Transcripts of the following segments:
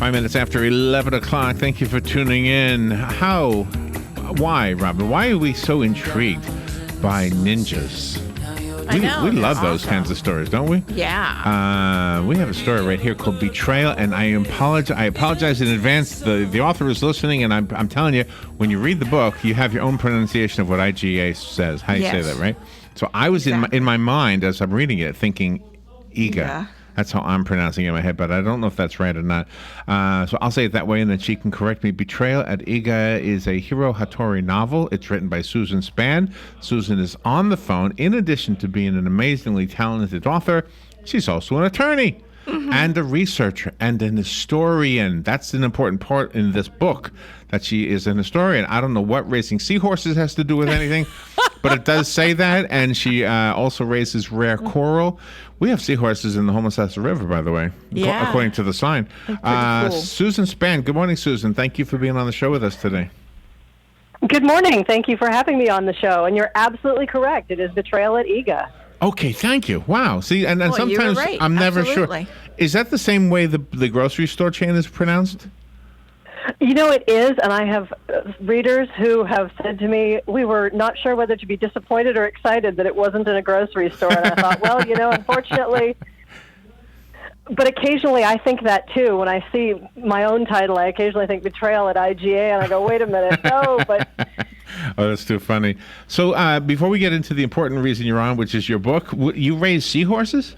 5 minutes after 11 o'clock. Thank you for tuning in. Why, Robin? Why are we so intrigued by ninjas? I know. We love those awesome. kinds of stories, don't we? Yeah. We have a story right here called Betrayal, and I apologize in advance. The author is listening, and I'm telling you, when you read the book, you have your own pronunciation of what IGA says. How you say that, right? So I was in my mind as I'm reading it, thinking Iga. Yeah. That's how I'm pronouncing it in my head, but I don't know if that's right or not. So I'll say it that way, and then she can correct me. Betrayal at Iga is a Hiro Hattori novel. It's written by Susan Spann. Susan is on the phone. In addition to being an amazingly talented author, she's also an attorney and a researcher and an historian. That's an important part in this book, that she is an historian. I don't know what raising seahorses has to do with anything, but it does say that, and she also raises rare coral. We have seahorses in the Homosassa River, by the way, according to the sign. Cool. Susan Spann. Good morning, Susan. Thank you for being on the show with us today. Good morning. Thank you for having me on the show. And you're absolutely correct. It is Betrayal at Iga. Okay, thank you. Wow. See, and Well, you were sometimes right. I'm never Absolutely. sure. Is that the same way the grocery store chain is pronounced? You know, it is, and I have readers who have said to me, we were not sure whether to be disappointed or excited that it wasn't in a grocery store. And I thought, well, unfortunately, but occasionally I think that too. When I see my own title, I occasionally think Betrayal at IGA, and I go, wait a minute, no, but... Oh, that's too funny. So before we get into the important reason you're on, which is your book, you raise seahorses?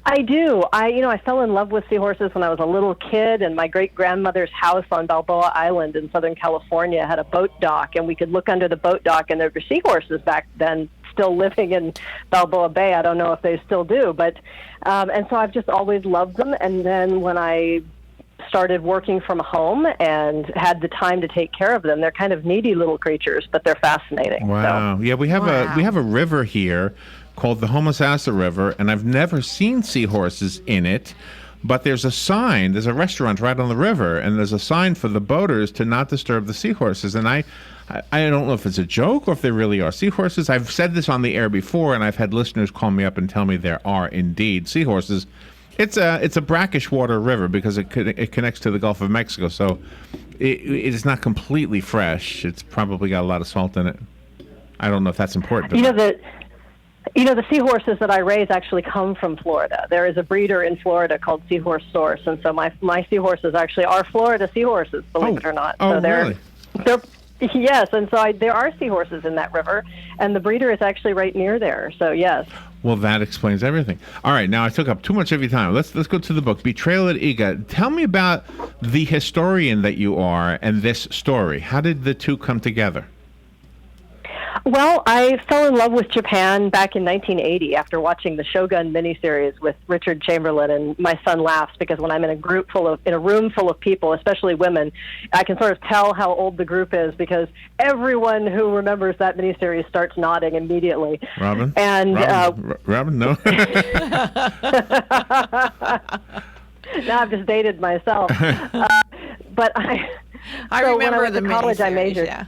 I do. I fell in love with seahorses when I was a little kid, and my great-grandmother's house on Balboa Island in Southern California had a boat dock, and we could look under the boat dock, and there were seahorses back then still living in Balboa Bay. I don't know if they still do, but and so I've just always loved them. And then when I started working from home and had the time to take care of them, they're kind of needy little creatures, but they're fascinating. Wow. So. Yeah, we have a river here called the Homosassa River, and I've never seen seahorses in it, but there's a sign. There's a restaurant right on the river, and there's a sign for the boaters to not disturb the seahorses. And I don't know if it's a joke or if there really are seahorses. I've said this on the air before, and I've had listeners call me up and tell me there are indeed seahorses. It's a brackish water river because it connects to the Gulf of Mexico, so it is not completely fresh. It's probably got a lot of salt in it. I don't know if that's important. The seahorses that I raise actually come from Florida. There is a breeder in Florida called Seahorse Source, and so my seahorses actually are Florida seahorses, believe it or not. Oh, so really? Yes, and so there are seahorses in that river, and the breeder is actually right near there. So yes. Well, that explains everything. All right, now I took up too much of your time. Let's go to the book, Betrayal at Iga. Tell me about the historian that you are and this story. How did the two come together? Well, I fell in love with Japan back in 1980 after watching the Shogun miniseries with Richard Chamberlain, and my son laughs because when I'm in a room full of people, especially women, I can sort of tell how old the group is because everyone who remembers that miniseries starts nodding immediately. Robin? And Robin, no. Now I've just dated myself. But I remember when I went to college, I majored. Yeah.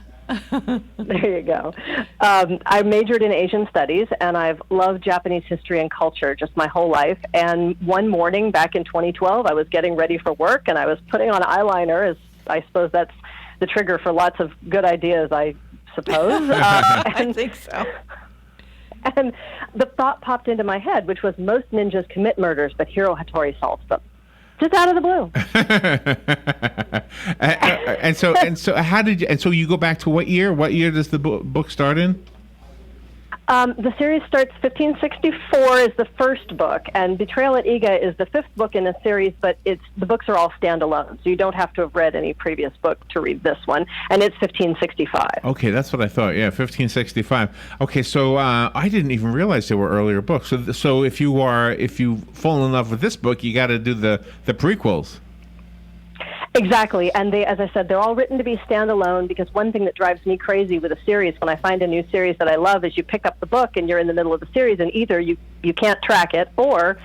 There you go. I majored in Asian studies, and I've loved Japanese history and culture just my whole life. And one morning back in 2012, I was getting ready for work, and I was putting on eyeliner, as I suppose that's the trigger for lots of good ideas, I suppose. I think so. And the thought popped into my head, which was most ninjas commit murders, but Hiro Hattori solves them. Just out of the blue. and so you go back to what year? What year does the book start in? The series starts 1564 is the first book, and Betrayal at Iga is the fifth book in a series, but the books are all standalone, so you don't have to have read any previous book to read this one, and it's 1565. Okay, that's what I thought. Yeah, 1565. Okay, so I didn't even realize there were earlier books. So if you fall in love with this book, you got to do the prequels. Exactly, and as I said, they're all written to be standalone because one thing that drives me crazy with a series when I find a new series that I love is you pick up the book and you're in the middle of the series and either you can't track it or,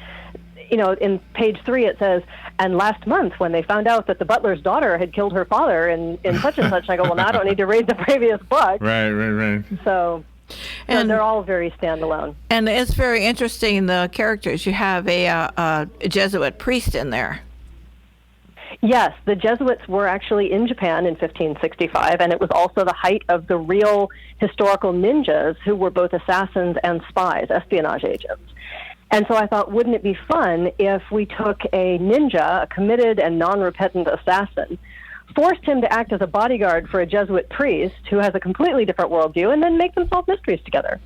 in page 3 it says, and last month when they found out that the butler's daughter had killed her father in such and such, I go, well, now I don't need to read the previous book. Right. So they're all very standalone. And it's very interesting, the characters. You have a Jesuit priest in there. Yes, the Jesuits were actually in Japan in 1565, and it was also the height of the real historical ninjas who were both assassins and spies, espionage agents. And so I thought, wouldn't it be fun if we took a ninja, a committed and non-repentant assassin, forced him to act as a bodyguard for a Jesuit priest who has a completely different worldview, and then make them solve mysteries together?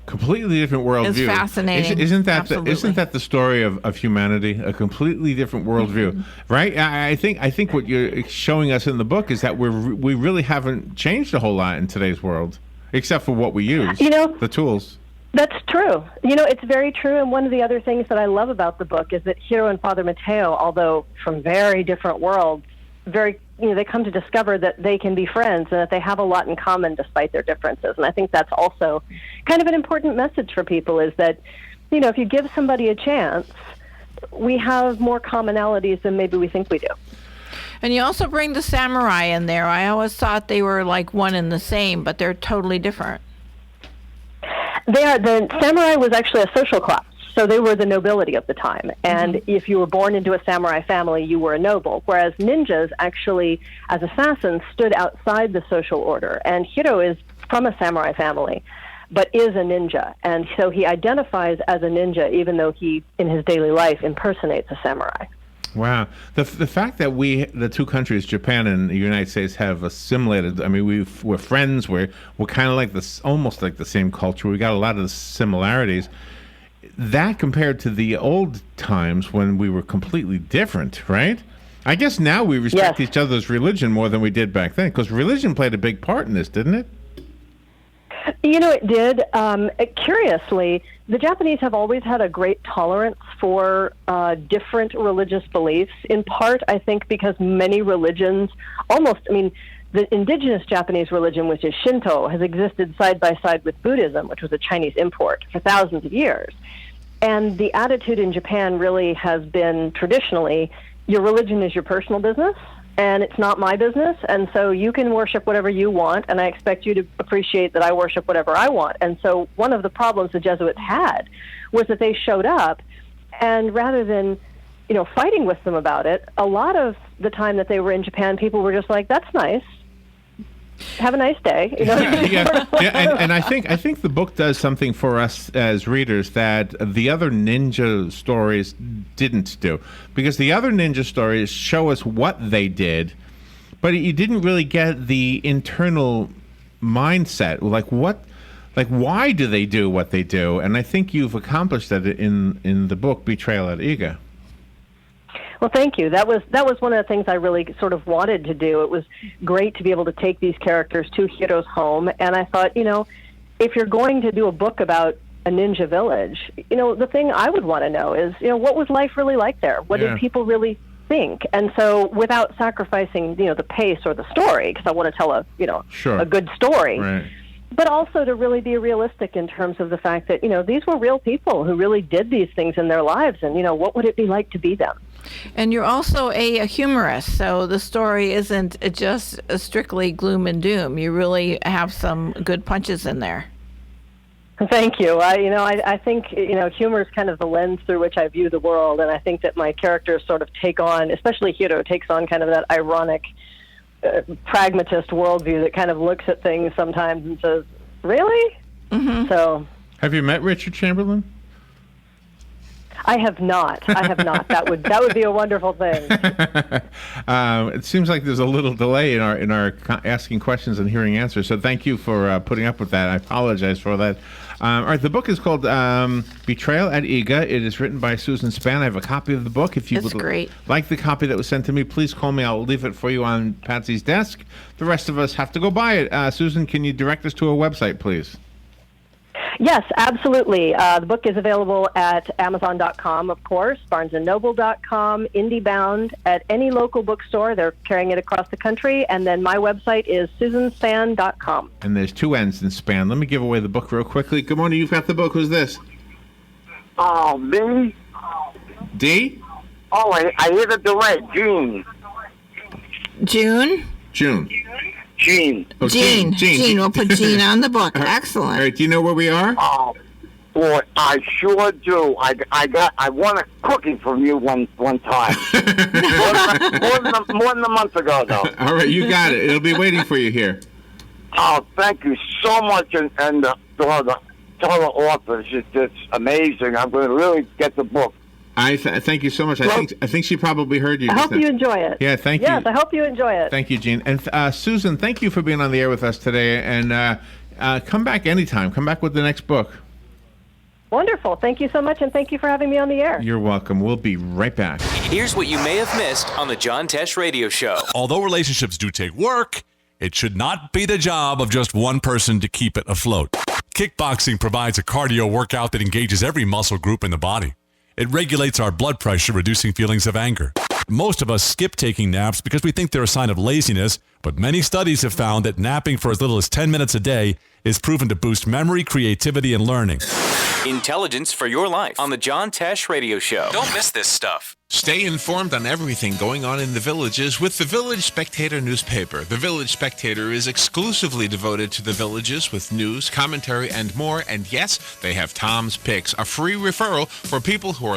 Completely different worldview. It's fascinating. Isn't that Absolutely. the story of humanity? A completely different worldview, right? I think what you're showing us in the book is that we really haven't changed a whole lot in today's world, except for what we use. The tools. That's true. It's very true. And one of the other things that I love about the book is that Hiro and Father Mateo, although from very different worlds, they come to discover that they can be friends and that they have a lot in common despite their differences. And I think that's also kind of an important message for people, is that, if you give somebody a chance, we have more commonalities than maybe we think we do. And you also bring the samurai in there. I always thought they were like one and the same, but they're totally different. The samurai was actually a social class. So they were the nobility of the time. And if you were born into a samurai family, you were a noble. Whereas ninjas actually, as assassins, stood outside the social order. And Hiro is from a samurai family, but is a ninja. And so he identifies as a ninja, even though he, in his daily life, impersonates a samurai. Wow. The fact that the two countries, Japan and the United States, have assimilated, I mean, we're friends, we're kind of like this, almost like the same culture. We got a lot of the similarities. That compared to the old times when we were completely different, right? I guess now we respect each other's religion more than we did back then, because religion played a big part in this, didn't it? It did. Curiously, the Japanese have always had a great tolerance for different religious beliefs, in part, I think, because many religions the indigenous Japanese religion, which is Shinto, has existed side by side with Buddhism, which was a Chinese import, for thousands of years. And the attitude in Japan really has been traditionally, your religion is your personal business, and it's not my business, and so you can worship whatever you want, and I expect you to appreciate that I worship whatever I want. And so one of the problems the Jesuits had was that they showed up, and rather than fighting with them about it, a lot of the time that they were in Japan, people were just like, that's nice. Have a nice day. And I think the book does something for us as readers that the other ninja stories didn't do, because the other ninja stories show us what they did, but you didn't really get the internal mindset, like why do they do what they do? And I think you've accomplished that in the book Betrayal at Iga. Well, thank you. That was one of the things I really sort of wanted to do. It was great to be able to take these characters to Hiro's home, and I thought, if you're going to do a book about a ninja village, the thing I would want to know is, what was life really like there? What did people really think? And so, without sacrificing, the pace or the story, because I want to tell a good story. Right. But also to really be realistic in terms of the fact that, these were real people who really did these things in their lives, and, what would it be like to be them? And you're also a humorist, so the story isn't just strictly gloom and doom. You really have some good punches in there. Thank you. I think, humor is kind of the lens through which I view the world, and I think that my characters sort of take on, especially Hiro, takes on kind of that ironic, pragmatist worldview that kind of looks at things sometimes and says, really? Mm-hmm. So, have you met Richard Chamberlain? I have not. That would be a wonderful thing. It seems like there's a little delay in our asking questions and hearing answers. So thank you for putting up with that. I apologize for that. All right, the book is called Betrayal at Iga. It is written by Susan Spann. I have a copy of the book. If you would like the copy that was sent to me, please call me. I'll leave it for you on Patsy's desk. The rest of us have to go buy it. Susan, can you direct us to a website, please? Yes, absolutely. The book is available at Amazon.com, of course, BarnesandNoble.com, IndieBound, at any local bookstore. They're carrying it across the country. And then my website is SusanSpann.com. And there's two N's in Spann. Let me give away the book real quickly. Good morning. You've got the book. Who's this? B. D? Oh, I hear the delay. June. June? June. Jean. Oh, Jean. We'll put Jean on the book. Excellent. All right. Do you know where we are? Boy, I sure do. I won a cookie from you one time. more than a month ago, though. All right, you got it. It'll be waiting for you here. Oh, thank you so much, and to all the authors, it's amazing. I'm going to really get the book. Thank you so much. I think she probably heard you. I hope you enjoy it. Yeah, thank you. Yes, I hope you enjoy it. Thank you, Jean. And Susan, thank you for being on the air with us today. And come back anytime. Come back with the next book. Wonderful. Thank you so much, and thank you for having me on the air. You're welcome. We'll be right back. Here's what you may have missed on the John Tesh Radio Show. Although relationships do take work, it should not be the job of just one person to keep it afloat. Kickboxing provides a cardio workout that engages every muscle group in the body. It regulates our blood pressure, reducing feelings of anger. Most of us skip taking naps because we think they're a sign of laziness, but many studies have found that napping for as little as 10 minutes a day is proven to boost memory, creativity, and learning. Intelligence for your life on the John Tesh Radio Show. Don't miss this stuff. Stay informed on everything going on in the villages with the Village Spectator newspaper. The Village Spectator is exclusively devoted to the villages with news, commentary, and more. And yes, they have Tom's Picks, a free referral for people who are